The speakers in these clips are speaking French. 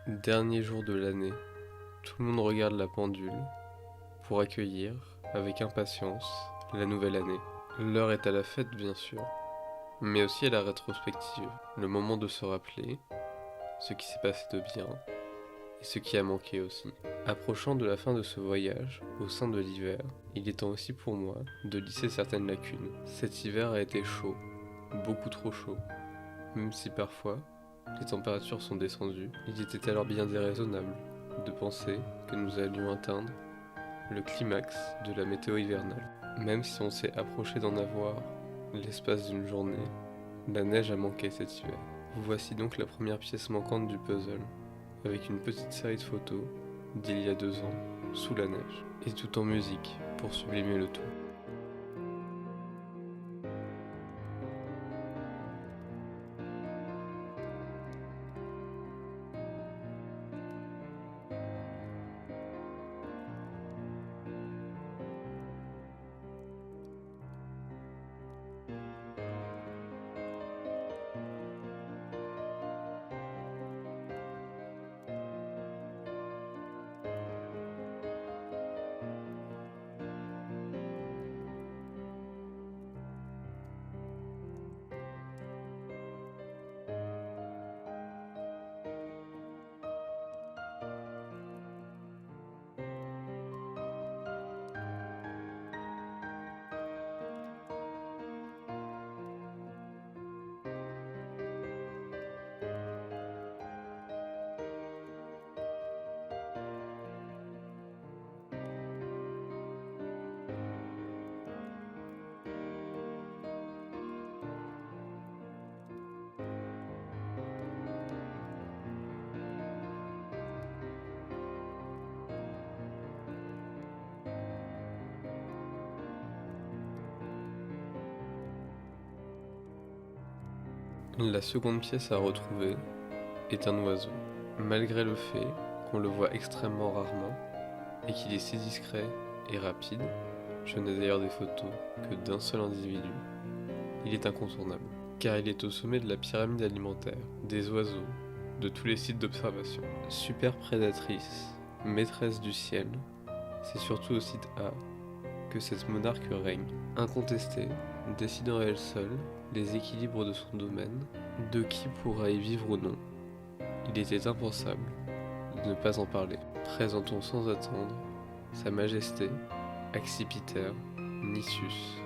Dernier jour de l'année, tout le monde regarde la pendule pour accueillir, avec impatience, la nouvelle année. L'heure est à la fête bien sûr, mais aussi à la rétrospective, le moment de se rappeler ce qui s'est passé de bien et ce qui a manqué aussi. Approchant de la fin de ce voyage, au sein de l'hiver, il est temps aussi pour moi de lisser certaines lacunes. Cet hiver a été chaud, beaucoup trop chaud, même si parfois les températures sont descendues, il était alors bien déraisonnable de penser que nous allions atteindre le climax de la météo hivernale. Même si on s'est approché d'en avoir l'espace d'une journée, la neige a manqué cet hiver. Vous voici donc la première pièce manquante du puzzle, avec une petite série de photos d'il y a 2 ans, sous la neige, et tout en musique pour sublimer le tout. La seconde pièce à retrouver est un oiseau. Malgré le fait qu'on le voit extrêmement rarement et qu'il est si discret et rapide, je n'ai d'ailleurs des photos que d'un seul individu, il est incontournable. Car il est au sommet de la pyramide alimentaire, des oiseaux, de tous les sites d'observation. Super prédatrice, maîtresse du ciel, c'est surtout au site A que cette monarque règne. Incontestée, décidant à elle seule les équilibres de son domaine, de qui pourra y vivre ou non. Il était impensable de ne pas en parler. Présentons sans attendre Sa Majesté Accipiter Nisus,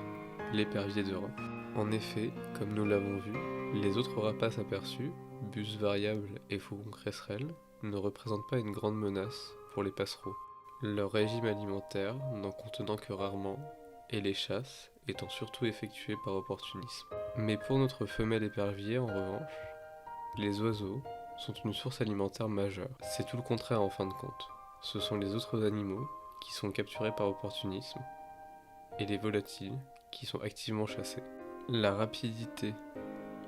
l'épervier d'Europe. En effet, comme nous l'avons vu, les autres rapaces aperçus, bus variable et faucon cresserelle, ne représentent pas une grande menace pour les passereaux. Leur régime alimentaire n'en contenant que rarement, et les chasses étant surtout effectuées par opportunisme. Mais pour notre femelle épervier, en revanche, les oiseaux sont une source alimentaire majeure. C'est tout le contraire en fin de compte. Ce sont les autres animaux qui sont capturés par opportunisme, et les volatiles qui sont activement chassés. La rapidité,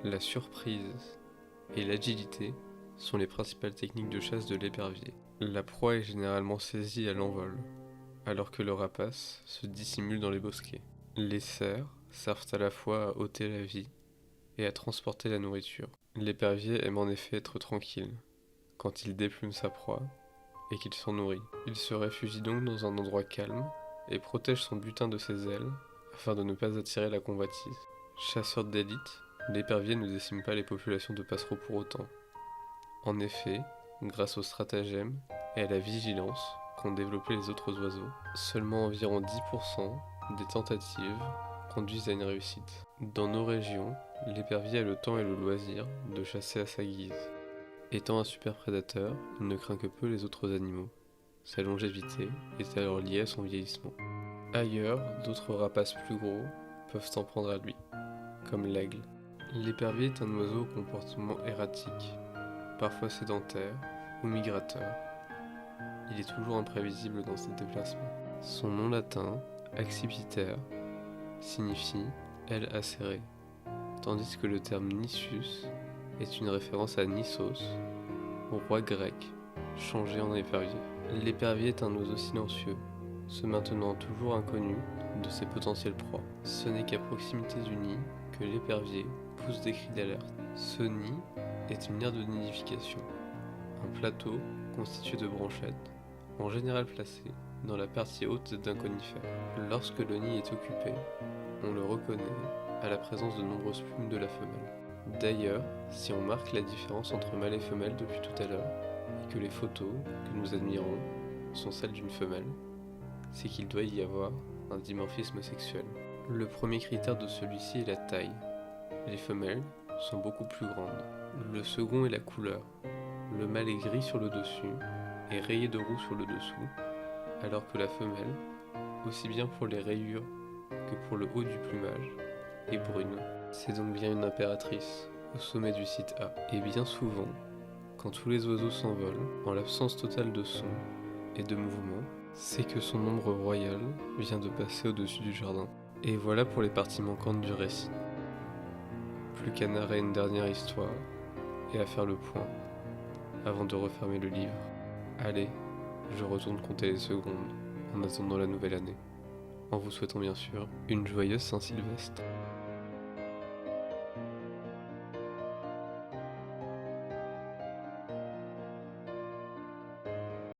la surprise et l'agilité sont les principales techniques de chasse de l'épervier. La proie est généralement saisie à l'envol, alors que le rapace se dissimule dans les bosquets. Les cerfs servent à la fois à ôter la vie et à transporter la nourriture. L'épervier aime en effet être tranquille quand il déplume sa proie et qu'il s'en nourrit. Il se réfugie donc dans un endroit calme et protège son butin de ses ailes afin de ne pas attirer la convoitise. Chasseur d'élite, l'épervier ne décime pas les populations de passereaux pour autant. En effet, grâce au stratagème et à la vigilance qu'ont développé les autres oiseaux, seulement environ 10% des tentatives conduisent à une réussite. Dans nos régions, l'épervier a le temps et le loisir de chasser à sa guise. Étant un super prédateur, il ne craint que peu les autres animaux. Sa longévité est alors liée à son vieillissement. Ailleurs, d'autres rapaces plus gros peuvent s'en prendre à lui, comme l'aigle. L'épervier est un oiseau au comportement erratique, parfois sédentaire ou migrateur. Il est toujours imprévisible dans ses déplacements. Son nom latin, accipiter, signifie aile acérée, tandis que le terme Nisus est une référence à Nissos, au roi grec, changé en épervier. L'épervier est un oiseau silencieux, se maintenant toujours inconnu de ses potentielles proies. Ce n'est qu'à proximité du nid que l'épervier pousse des cris d'alerte. Ce nid est une aire de nidification, un plateau constitué de branchettes, en général placées dans la partie haute d'un conifère. Lorsque le nid est occupé, on le reconnaît à la présence de nombreuses plumes de la femelle. D'ailleurs, si on marque la différence entre mâle et femelle depuis tout à l'heure, et que les photos que nous admirons sont celles d'une femelle, c'est qu'il doit y avoir un dimorphisme sexuel. Le premier critère de celui-ci est la taille. Les femelles sont beaucoup plus grandes. Le second est la couleur. Le mâle est gris sur le dessus et rayé de roux sur le dessous, alors que la femelle, aussi bien pour les rayures que pour le haut du plumage, est brune. C'est donc bien une impératrice au sommet du site A. Et bien souvent, quand tous les oiseaux s'envolent, en l'absence totale de son et de mouvement, c'est que son ombre royale vient de passer au-dessus du jardin. Et voilà pour les parties manquantes du récit. Plus qu'à narrer une dernière histoire et à faire le point avant de refermer le livre. Allez, je retourne compter les secondes en attendant la nouvelle année, en vous souhaitant bien sûr une joyeuse Saint-Sylvestre.